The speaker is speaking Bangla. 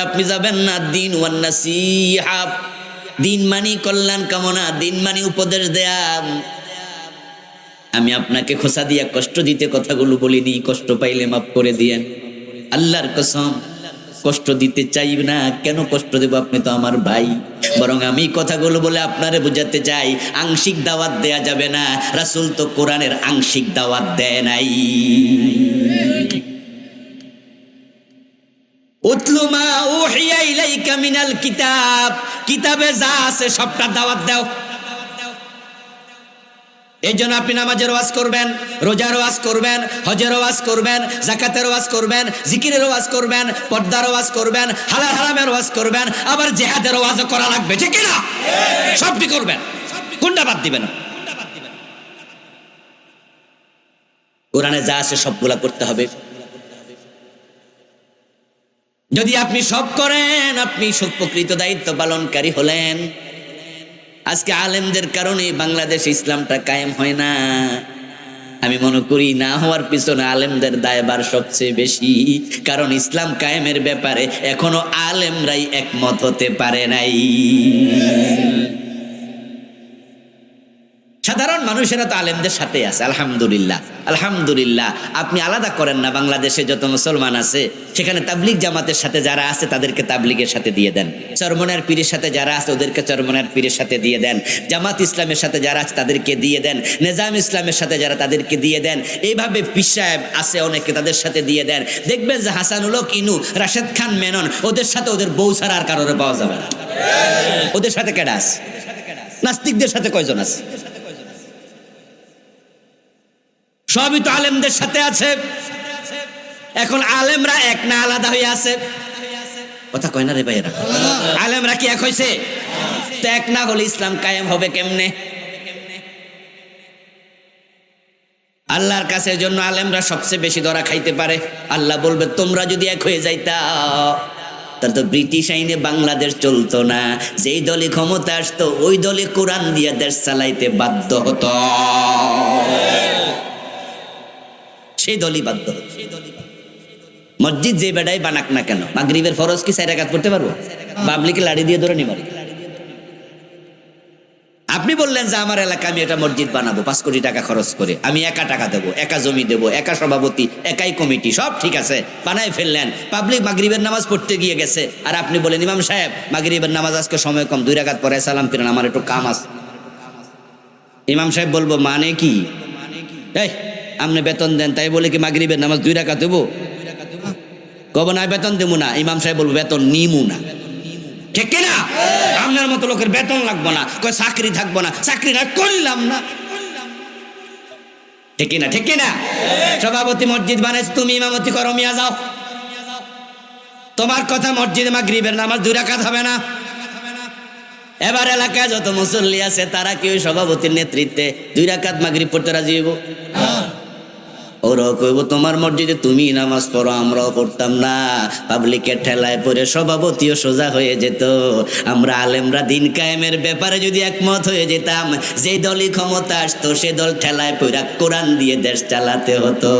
আপনি যাবেন না। দিন ওয়ান নাসিহা, দিন মানি কল্যাণ কামনা, দিন মানি উপদেশ দেয়া। আমি আপনাকে খোসা দিয়া কষ্ট দিতে কথাগুলো বলিনি, কষ্ট পাইলে মাফ করে দিয়েন। আল্লাহর কসম কষ্ট দিতে চাই না। কেন কষ্ট দেব? আপনি তো আমার ভাই। বরং আমি কথাগুলো বলে আপনারে বুঝাতে চাই, আংশিক দাওয়াত দেয়া যাবে না। রাসূল তো কোরআনের আংশিক দাওয়াত দেয় নাই। উতলু মা উহিয়া ইলাইকা মিনাল কিতাব, কিতাবে যা আছে সবটা দাওয়াত দাও। এই জন্য আপনি নামাজের ওয়াজ করবেন, রোজার ওয়াজ করবেন, হজের ওয়াজ করবেন, যাকাতের ওয়াজ করবেন, জিকিরের ওয়াজ করবেন, পর্দার ওয়াজ করবেন, হালাল হারামের ওয়াজ করবেন, আবার জিহাদের ওয়াজও করা লাগবে, ঠিক কি না? সবটি করবেন, কোনটা বাদ দিবেন? কোরআনে যা আছে সবগুলা করতে হবে। যদি আপনি সব করেন, আপনি প্রকৃত দায়িত্ব পালনকারী হলেন। আজকে আলেমদের কারণে বাংলাদেশে ইসলামটা কায়েম হয় না। আমি মনে করি না হওয়ার পিছনে আলেমদের দায়ভার সবচেয়ে বেশি। কারণ ইসলাম কায়েমের ব্যাপারে এখনো আলেমরাই একমত হতে পারে নাই। সাধারণ মানুষেরা তো আলেমদের সাথে আছে, আলহামদুলিল্লাহ আলহামদুলিল্লাহ। আপনি আলাদা করেন না, বাংলাদেশে যত মুসলমান আছে সেখানে তাবলিগ জামাতের সাথে যারা আছে তাদেরকে তাবলিগের সাথে দিয়ে দেন, চরমনার পীরের সাথে যারা আছে ওদেরকে চরমনার পীরের সাথে দিয়ে দেন, জামাত ইসলামের সাথে যারা আছে তাদেরকে দিয়ে দেন, নিজাম ইসলামের সাথে যারা তাদেরকে দিয়ে দেন। এইভাবে পীর সাহেব আছে অনেকে, তাদের সাথে দিয়ে দেন। দেখবেন যে হাসানুল হক ইনু, রাশেদ খান মেনন, ওদের সাথে ওদের বউ ছাড়া আর কারোর পাওয়া যাবে না। ওদের সাথে কেডা আছে? নাস্তিকদের সাথে কয়জন আছে? সবই তো আলেমদের সাথে আছে। এখন আলেমরা এক না আলাদা হয়ে আছে? কথা কয় না রে ভাইয়েরা? আলেমরা কি এক হয়েছে? তো এক না হলে ইসলাম কায়েম হবে কেমনে? আল্লাহর কাছে জন্য আলেমরা সবচেয়ে বেশি ধরা খাইতে পারে। আল্লাহ বলবে তোমরা যদি এক হয়ে যাইতা তাহলে তো ব্রিটিশ আইনে বাংলাদেশ চলতো না। যেই দলে ক্ষমতা আসতো ওই দলে কোরআন দিয়ে দেশ চালাইতে বাধ্য হতো, সেই দলই বাধ্য। মসজিদ যে বেড়াই বানাক না কেন, মাগরিবের ফরজ কি 4 রাকাত পড়তে পারবো? বাবলিকে লাড়ি দিয়ে ধরে নিমারি। আপনি বললেন যে আমার এলাকা আমি একটা মসজিদ বানাবো 5 কোটি টাকা খরচ করে, আমি একা টাকা দেবো, একা জমি দেবো, একা সভাপতি, একাই কমিটি, সব ঠিক আছে, বানাই ফেললেন। পাবলিক মাগরিবের নামাজ পড়তে গিয়ে গেছে, আর আপনি বলেন ইমাম সাহেব মাগরিবের নামাজ আজকে সময় কম, 2 রাকাত পরে সালাম ফিরেন, আমার একটু কাম আছে। ইমাম সাহেব বলবো মানে কি? এই আপনি বেতন দেন তাই বলে কি মাগরিবের নামাজ 2 রাকাত দেবো? কব না বেতন দেবো না। ইমাম সাহেব বলবো বেতন নিমু না, ঠিক কিনা? আপনার মতো লোকের বেতন লাগবো না, কই চাকরি থাকবো না, চাকরি না করলাম না, ঠিক কিনা? ঠিক কিনা? সভাপতি মসজিদ বানাইছে, তুমি ইমামতি করো, মিয়া যাও। তোমার কথা মসজিদে মাগরিবের নামাজ 2 রাকাত হবে না। এবার এলাকায় যত মুসল্লি আছে তারা কি ওই সভাপতির নেতৃত্বে 2 রাকাত মাগরিব পড়তে রাজি হইব? ওরাও কইব তোমার মসজিদে তুমি নামাজ পড়ো, আমরাও পড়তাম না। পাবলিকের ঠেলায় পড়ে সভাপতিও সোজা হয়ে যেত। আমরা আলেমরা দিন কায়েমের ব্যাপারে যদি একমত হয়ে যেতাম, যে দলই ক্ষমতা আসতো সে দল ঠেলায় পড়ে কোরআন দিয়ে দেশ চালাতে হতো।